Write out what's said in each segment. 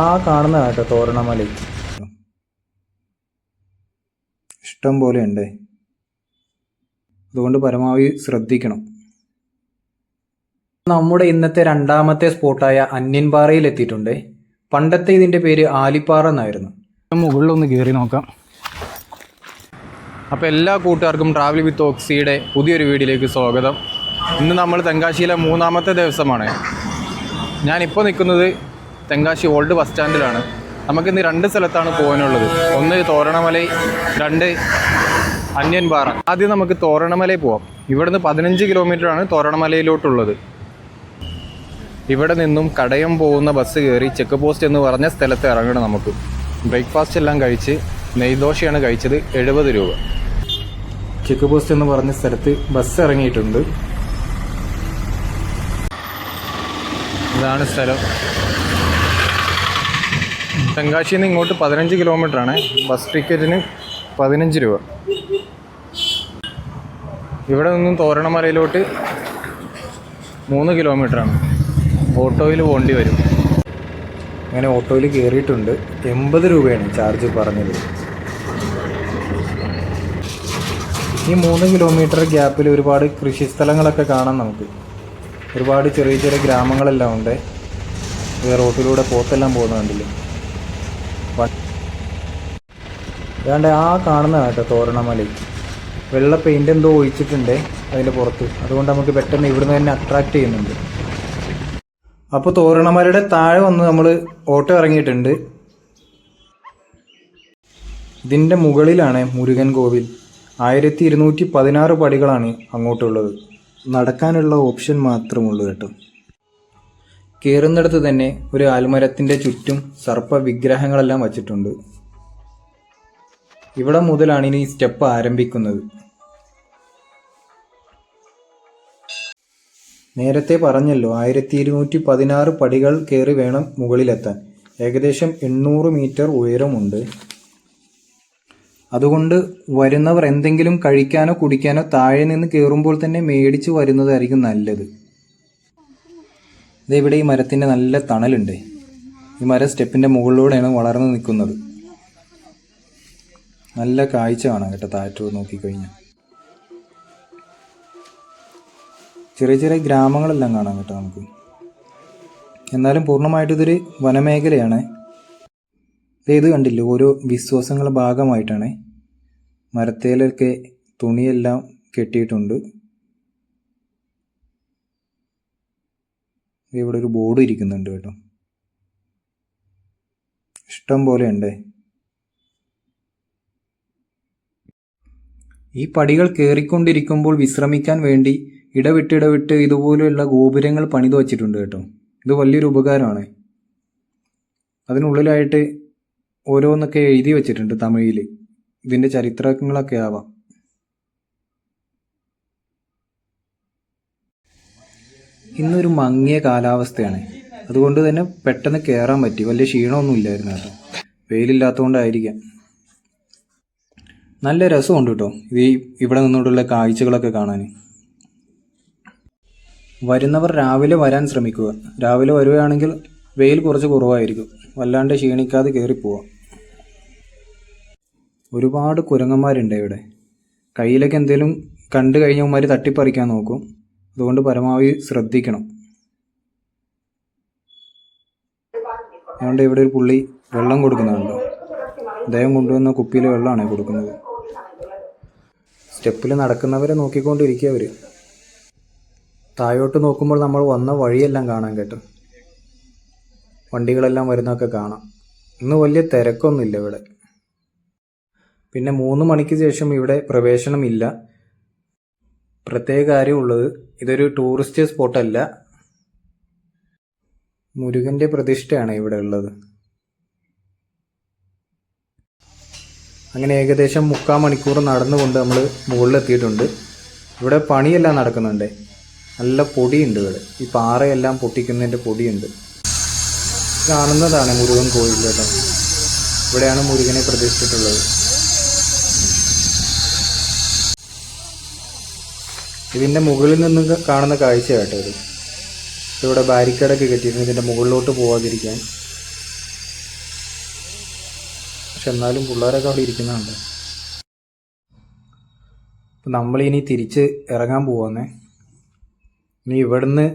ആ കാണുന്ന കേട്ടോ തോരണമല ഇഷ്ടം പോലെ ഉണ്ട്. അതുകൊണ്ട് പരമാവധി ശ്രദ്ധിക്കണം. നമ്മുടെ ഇന്നത്തെ രണ്ടാമത്തെ സ്പോട്ടായ അന്യൻപാറയിൽ എത്തിയിട്ടുണ്ട്. പണ്ടത്തെ ഇതിൻ്റെ പേര് ആലിപ്പാറ എന്നായിരുന്നു. മുകളിലൊന്ന് കയറി നോക്കാം. അപ്പോൾ എല്ലാ കൂട്ടുകാർക്കും ട്രാവൽ വിത്ത് ഓക്സിയുടെ പുതിയൊരു വീഡിയോയിലേക്ക് സ്വാഗതം. ഇന്ന് നമ്മൾ തെങ്കാശിയിലെ മൂന്നാമത്തെ ദിവസമാണ്. ഞാനിപ്പോൾ നിൽക്കുന്നത് തെങ്കാശി ഓൾഡ് ബസ് സ്റ്റാൻഡിലാണ്. നമുക്കിന്ന് രണ്ട് സ്ഥലത്താണ് പോകാനുള്ളത്. ഒന്ന് തോരണമല, രണ്ട് അന്യൻപാറ. ആദ്യം നമുക്ക് തോരണമലയിൽ പോവാം. ഇവിടുന്ന് 15 കിലോമീറ്ററാണ് തോരണമലയിലോട്ടുള്ളത്. ഇവിടെ നിന്നും കടയം പോകുന്ന ബസ് കയറി ചെക്ക് പോസ്റ്റ് എന്ന് പറഞ്ഞ സ്ഥലത്ത് ഇറങ്ങണം. നമുക്ക് ബ്രേക്ക്ഫാസ്റ്റ് എല്ലാം കഴിച്ച് നെയ്ദോശയാണ് കഴിച്ചത്. 70 രൂപ. ചെക്ക് പോസ്റ്റ് എന്ന് പറഞ്ഞ സ്ഥലത്ത് ബസ് ഇറങ്ങിയിട്ടുണ്ട്. ഇതാണ് സ്ഥലം. തെങ്കാശിയിൽ നിന്ന് ഇങ്ങോട്ട് 15 കിലോമീറ്ററാണ്. ബസ് ടിക്കറ്റിന് 15 രൂപ. ഇവിടെ നിന്നും തോരണമലയിലോട്ട് 3 കിലോമീറ്ററാണ്. ഓട്ടോയിൽ പോകേണ്ടി വരും. അങ്ങനെ ഓട്ടോയിൽ കയറിയിട്ടുണ്ട്. 80 രൂപയാണ് ചാർജ് പറഞ്ഞത്. ഈ 3 കിലോമീറ്റർ ഗ്യാപ്പിൽ ഒരുപാട് കൃഷിസ്ഥലങ്ങളൊക്കെ കാണാം നമുക്ക്. ഒരുപാട് ചെറിയ ചെറിയ ഗ്രാമങ്ങളെല്ലാം ഉണ്ട്. റോട്ടിലൂടെ പോത്തെല്ലാം പോകുന്ന കണ്ടില്ലേ. ഏതാണ്ട് ആ കാണുന്ന കേട്ടോ തോരണമല. വെള്ള പെയിൻ്റ് എന്തോ ഒഴിച്ചിട്ടുണ്ട് അതിൻ്റെ പുറത്ത്. അതുകൊണ്ട് നമുക്ക് പെട്ടെന്ന് ഇവിടുന്ന് തന്നെ അട്രാക്റ്റ് ചെയ്യുന്നുണ്ട്. അപ്പോൾ തോരണമലയുടെ താഴെ വന്ന് നമ്മൾ ഓട്ടോ ഇറങ്ങിയിട്ടുണ്ട്. ഇതിൻ്റെ മുകളിലാണ് മുരുകൻ കോവിൽ. 1216 പടികളാണ് അങ്ങോട്ടുള്ളത്. നടക്കാനുള്ള ഓപ്ഷൻ മാത്രമുള്ളൂ കേട്ടോ. കയറുന്നിടത്ത് തന്നെ ഒരു ആൽമരത്തിൻ്റെ ചുറ്റും സർപ്പ വിഗ്രഹങ്ങളെല്ലാം വച്ചിട്ടുണ്ട്. ഇവിടെ മുതലാണ് ഇനി സ്റ്റെപ്പ് ആരംഭിക്കുന്നത്. നേരത്തെ പറഞ്ഞല്ലോ 1216 പടികൾ കയറി വേണം മുകളിലെത്താൻ. ഏകദേശം 800 മീറ്റർ ഉയരമുണ്ട്. അതുകൊണ്ട് വരുന്നവർ എന്തെങ്കിലും കഴിക്കാനോ കുടിക്കാനോ താഴെ നിന്ന് കയറുമ്പോൾ തന്നെ മേടിച്ച് വരുന്നതായിരിക്കും നല്ലത്. ഇവിടെ ഈ മരത്തിൻ്റെ നല്ല തണലുണ്ട്. ഈ മരം സ്റ്റെപ്പിൻ്റെ മുകളിലൂടെയാണ് വളർന്നു നിൽക്കുന്നത്. നല്ല കാഴ്ച കാണാം കേട്ടോ താഴോട്ട് നോക്കിക്കഴിഞ്ഞാൽ. ചെറിയ ചെറിയ ഗ്രാമങ്ങളെല്ലാം കാണാം കേട്ടോ നമുക്ക്. എന്നാലും പൂർണ്ണമായിട്ടും ഇതൊരു വനമേഖലയാണ്. ഇത് കണ്ടില്ലേ, ഓരോ വിശ്വാസങ്ങളുടെ ഭാഗമായിട്ടാണ് മരത്തേലൊക്കെ തുണിയെല്ലാം കെട്ടിയിട്ടുണ്ട്. ഇവിടെ ഒരു ബോർഡ് ഇരിക്കുന്നുണ്ട് കേട്ടോ. ഇഷ്ടം പോലെ ഉണ്ട്. ഈ പടികൾ കയറിക്കൊണ്ടിരിക്കുമ്പോൾ വിശ്രമിക്കാൻ വേണ്ടി ഇടവിട്ട് ഇതുപോലെയുള്ള ഗോപുരങ്ങൾ പണിതു വച്ചിട്ടുണ്ട് കേട്ടോ. ഇത് വലിയൊരു ഉപകാരമാണ്. അതിനുള്ളിലായിട്ട് ഓരോന്നൊക്കെ എഴുതി വച്ചിട്ടുണ്ട് തമിഴിൽ. ഇതിൻ്റെ ചരിത്രങ്ങളൊക്കെ ആവാം. ഇന്നൊരു മങ്ങിയ കാലാവസ്ഥയാണ്. അതുകൊണ്ട് തന്നെ പെട്ടെന്ന് കയറാൻ പറ്റി. വലിയ ക്ഷീണമൊന്നും ഇല്ലായിരുന്നു കേട്ടോ. വെയിലില്ലാത്തതുകൊണ്ടായിരിക്കാം. നല്ല രസമുണ്ട് കേട്ടോ ഇവിടെ നിന്നുകൊണ്ടുള്ള കാഴ്ചകളൊക്കെ കാണാൻ. വരുന്നവർ രാവിലെ വരാൻ ശ്രമിക്കുക. രാവിലെ വരുകയാണെങ്കിൽ വെയിൽ കുറച്ച് കുറവായിരിക്കും. വല്ലാണ്ട് ക്ഷീണിക്കാതെ കയറിപ്പോവാം. ഒരുപാട് കുരങ്ങന്മാരുണ്ട് ഇവിടെ. കയ്യിലൊക്കെ എന്തെങ്കിലും കണ്ടു കഴിഞ്ഞവന്മാർ തട്ടിപ്പറിക്കാൻ നോക്കും. അതുകൊണ്ട് പരമാവധി ശ്രദ്ധിക്കണം. അതുകൊണ്ട് ഇവിടെ ഒരു പുള്ളി വെള്ളം കൊടുക്കുന്നുണ്ടോ. അദ്ദേഹം കൊണ്ടുവന്ന കുപ്പിയിൽ വെള്ളമാണ് കൊടുക്കുന്നത്. സ്റ്റെപ്പിൽ നടക്കുന്നവരെ നോക്കിക്കൊണ്ടിരിക്കുക അവർ. താഴോട്ട് നോക്കുമ്പോൾ നമ്മൾ വന്ന വഴിയെല്ലാം കാണാൻ കേട്ടോ. വണ്ടികളെല്ലാം വരുന്നതൊക്കെ കാണാം. ഇന്ന് വലിയ തിരക്കൊന്നുമില്ല ഇവിടെ. പിന്നെ 3 മണിക്ക് ശേഷം ഇവിടെ പ്രവേശനമില്ല. പ്രത്യേക കാര്യമുള്ളത്, ഇതൊരു ടൂറിസ്റ്റ് സ്പോട്ടല്ല. മുരുകൻ്റെ പ്രതിഷ്ഠയാണ് ഇവിടെ ഉള്ളത്. അങ്ങനെ ഏകദേശം 3/4 മണിക്കൂർ നടന്നുകൊണ്ട് നമ്മൾ മുകളിലെത്തിയിട്ടുണ്ട്. ഇവിടെ പണിയെല്ലാം നടക്കുന്നുണ്ട്. നല്ല പൊടിയുണ്ട് ഇവിടെ. ഈ പാറയെല്ലാം പൊട്ടിക്കുന്നതിൻ്റെ പൊടിയുണ്ട്. കാണുന്നതാണ് മുരുകൻ കോവിൽ കേട്ടോ. ഇവിടെയാണ് മുരുകനെ പ്രതിഷ്ഠിച്ചിട്ടുള്ളത്. ഇതിൻ്റെ മുകളിൽ നിന്ന് കാണുന്ന കാഴ്ച കേട്ടോ ഇത്. ഇവിടെ ബാരിക്കേഡൊക്കെ കെട്ടിയിരുന്നു ഇതിൻ്റെ മുകളിലോട്ട് പോകാതിരിക്കാൻ. പക്ഷെ എന്നാലും പിള്ളേരൊക്കെ അവിടെ ഇരിക്കുന്നുണ്ട്. അപ്പം നമ്മളിനി തിരിച്ച് ഇറങ്ങാൻ പോവാന്നേ. ഇനി ഇവിടുന്ന്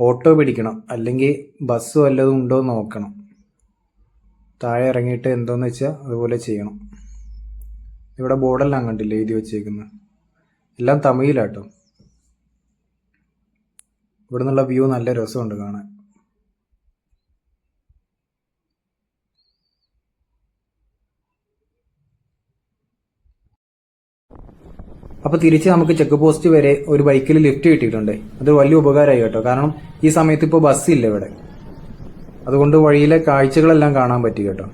ഓട്ടോ പിടിക്കണം, അല്ലെങ്കിൽ ബസ് വല്ലതും ഉണ്ടോ എന്ന് നോക്കണം. താഴെ ഇറങ്ങിയിട്ട് എന്തോന്ന് വെച്ചാൽ അതുപോലെ ചെയ്യണം. ഇവിടെ ബോർഡെല്ലാം കണ്ടില്ലേ എഴുതി വെച്ചേക്കുന്നത്, എല്ലാം തമിഴിലാട്ടോ. ഇവിടെ നിന്നുള്ള വ്യൂ നല്ല രസമുണ്ട് കാണാൻ. അപ്പോൾ തിരിച്ച് നമുക്ക് ചെക്ക് പോസ്റ്റ് വരെ ഒരു ബൈക്കിൽ ലിഫ്റ്റ് കിട്ടിയിട്ടുണ്ട്. അത് വലിയ ഉപകാരമായി കേട്ടോ, കാരണം ഈ സമയത്ത് ഇപ്പോൾ ബസ്സില്ല ഇവിടെ. അതുകൊണ്ട് വഴിയിലെ കാഴ്ചകളെല്ലാം കാണാൻ പറ്റി കേട്ടോ.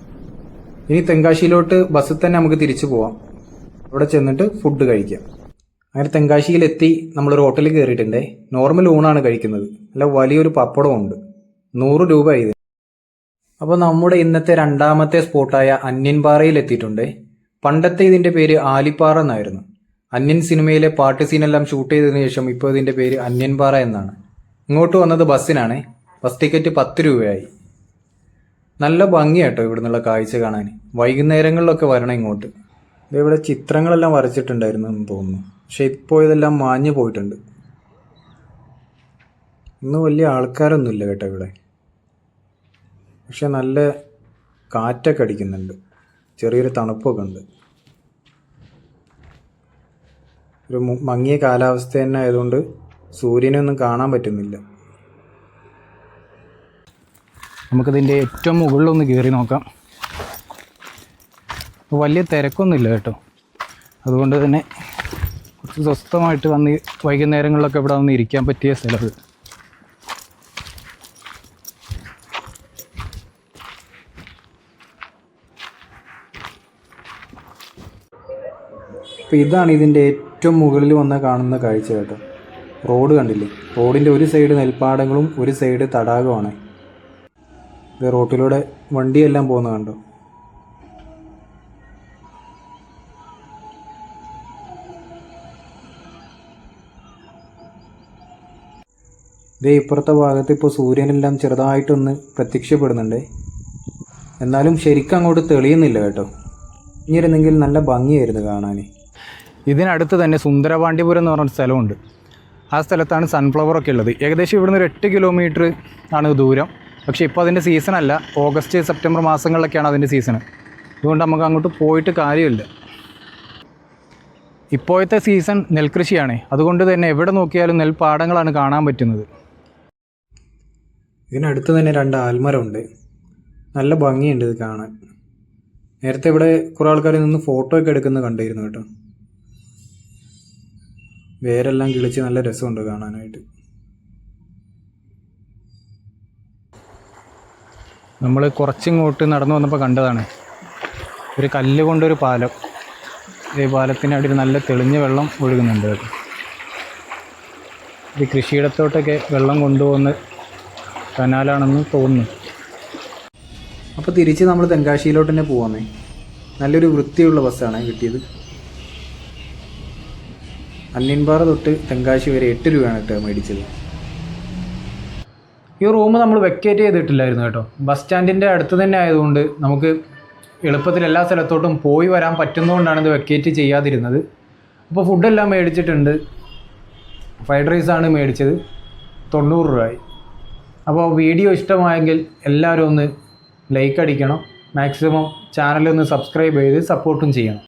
ഇനി തെങ്കാശിയിലോട്ട് ബസ്സിൽ തന്നെ നമുക്ക് തിരിച്ചു പോവാം. അവിടെ ചെന്നിട്ട് ഫുഡ് കഴിക്കാം. അങ്ങനെ തെങ്കാശിയിലെത്തി നമ്മളൊരു ഹോട്ടലിൽ കയറിയിട്ടുണ്ടേ. നോർമൽ ഊണാണ് കഴിക്കുന്നത്, അല്ല വലിയൊരു പപ്പടമുണ്ട്. 100 രൂപ ഇത്. അപ്പോൾ നമ്മുടെ ഇന്നത്തെ രണ്ടാമത്തെ സ്പോട്ടായ അന്യൻപാറയിൽ എത്തിയിട്ടുണ്ട്. പണ്ടത്തെ ഇതിൻ്റെ പേര് ആലിപ്പാറ എന്നായിരുന്നു. അന്യൻ സിനിമയിലെ പാട്ട് സീനെല്ലാം ഷൂട്ട് ചെയ്തതിനു ശേഷം ഇപ്പോൾ ഇതിൻ്റെ പേര് അന്യൻപാറ എന്നാണ്. ഇങ്ങോട്ട് വന്നത് ബസ്സിനാണ്. ബസ് ടിക്കറ്റ് 10 രൂപയായി. നല്ല ഭംഗിയാട്ടോ ഇവിടെ നിന്നുള്ള കാഴ്ച കാണാൻ. വൈകുന്നേരങ്ങളിലൊക്കെ വരണം ഇങ്ങോട്ട്. ഇവിടെ ചിത്രങ്ങളെല്ലാം വരച്ചിട്ടുണ്ടായിരുന്നു എന്ന് തോന്നുന്നു, പക്ഷെ ഇപ്പോൾ ഇതെല്ലാം മാഞ്ഞു പോയിട്ടുണ്ട്. ഇന്ന് വലിയ ആൾക്കാരൊന്നുമില്ല കേട്ടോ ഇവിടെ, പക്ഷെ നല്ല കാറ്റൊക്കെ അടിക്കുന്നുണ്ട്, ചെറിയൊരു തണുപ്പൊക്കെ ഉണ്ട്. ഒരു മങ്ങിയ കാലാവസ്ഥ തന്നെ ആയതുകൊണ്ട് സൂര്യനൊന്നും കാണാൻ പറ്റുന്നില്ല. നമുക്കിതിൻ്റെ ഏറ്റവും മുകളിലൊന്ന് കയറി നോക്കാം. വലിയ തിരക്കൊന്നുമില്ല കേട്ടോ, അതുകൊണ്ട് തന്നെ കുറച്ച് സ്വസ്ഥമായിട്ട് വന്ന് വൈകുന്നേരങ്ങളിലൊക്കെ ഇവിടെ വന്ന് ഇരിക്കാൻ പറ്റിയ സ്ഥലം. അപ്പോൾ ഇതാണ് ഇതിൻ്റെ ഏറ്റവും മുകളിൽ വന്ന് കാണുന്ന കാഴ്ച കേട്ടോ. റോഡ് കണ്ടില്ലേ? റോഡിൻ്റെ ഒരു സൈഡ് നെൽപ്പാടങ്ങളും ഒരു സൈഡ് തടാകമാണ്. ഇത് റോട്ടിലൂടെ വണ്ടിയെല്ലാം പോകുന്ന കണ്ടോ. ഇതേ ഇപ്പുറത്തെ ഭാഗത്ത് ഇപ്പോൾ സൂര്യനെല്ലാം ചെറുതായിട്ടൊന്ന് പ്രത്യക്ഷപ്പെടുന്നുണ്ട്. എന്നാലും ശരിക്കും അങ്ങോട്ട് തെളിയുന്നില്ല കേട്ടോ. ഇനിയിരുന്നെങ്കിൽ നല്ല ഭംഗിയായിരുന്നു കാണാൻ. ഇതിനടുത്ത് തന്നെ സുന്ദരപാണ്ഡ്യപുരം എന്ന് പറഞ്ഞൊരു സ്ഥലമുണ്ട്. ആ സ്ഥലത്താണ് സൺഫ്ലവറൊക്കെ ഉള്ളത്. ഏകദേശം ഇവിടുന്ന് ഒരു 8 കിലോമീറ്റർ ആണ് ദൂരം. പക്ഷേ ഇപ്പോൾ അതിൻ്റെ സീസണല്ല, ഓഗസ്റ്റ് സെപ്റ്റംബർ മാസങ്ങളിലൊക്കെയാണ് അതിൻ്റെ സീസൺ. അതുകൊണ്ട് നമുക്ക് അങ്ങോട്ട് പോയിട്ട് കാര്യമില്ല. ഇപ്പോഴത്തെ സീസൺ നെൽകൃഷിയാണ്, അതുകൊണ്ട് തന്നെ എവിടെ നോക്കിയാലും നെൽപ്പാടങ്ങളാണ് കാണാൻ പറ്റുന്നത്. ഇതിനടുത്ത് തന്നെ 2 ആൽമരമുണ്ട്. നല്ല ഭംഗിയുണ്ട് ഇത് കാണാൻ. നേരത്തെ ഇവിടെ കുറേ ആൾക്കാർ നിന്ന് ഫോട്ടോ ഒക്കെ എടുക്കുന്നത് കണ്ടിരുന്നു കേട്ടോ. വേരെല്ലാം കിളിച്ച് നല്ല രസമുണ്ട് കാണാനായിട്ട്. നമ്മൾ കുറച്ചിങ്ങോട്ട് നടന്നു വന്നപ്പോൾ കണ്ടതാണ് ഒരു കല്ല് കൊണ്ടൊരു പാലം. ഈ പാലത്തിനടിയിൽ നല്ല തെളിഞ്ഞ വെള്ളം ഒഴുകുന്നുണ്ട് കേട്ടോ. ഇത് കൃഷിയിടത്തോട്ടൊക്കെ വെള്ളം കൊണ്ടുപോകുന്ന കനാലാണെന്ന് തോന്നുന്നു. അപ്പോൾ തിരിച്ച് നമ്മൾ തെങ്കാശിയിലോട്ട് തന്നെ പോവാമേ. നല്ലൊരു വൃത്തിയുള്ള ബസ്സാണ് കിട്ടിയത്. അന്യൻപാറ തൊട്ട് തെങ്കാശി വരെ 8 രൂപയാണ് കേട്ടോ മേടിച്ചത്. ഈ റൂം നമ്മൾ വെക്കേറ്റ് ചെയ്തിട്ടില്ലായിരുന്നു കേട്ടോ. ബസ് സ്റ്റാൻഡിൻ്റെ അടുത്ത് തന്നെ ആയതുകൊണ്ട് നമുക്ക് എളുപ്പത്തിൽ എല്ലാ സ്ഥലത്തോട്ടും പോയി വരാൻ പറ്റുന്നതുകൊണ്ടാണ് ഇത് വെക്കേറ്റ് ചെയ്യാതിരുന്നത്. അപ്പോൾ ഫുഡെല്ലാം മേടിച്ചിട്ടുണ്ട്. ഫ്രൈഡ് റൈസാണ് മേടിച്ചത്, 90 രൂപയായി. അപ്പോൾ വീഡിയോ ഇഷ്ടമായെങ്കിൽ എല്ലാവരും ഒന്ന് ലൈക്ക് അടിക്കണം. മാക്സിമം ചാനലൊന്ന് സബ്സ്ക്രൈബ് ചെയ്ത് സപ്പോർട്ടും ചെയ്യണം.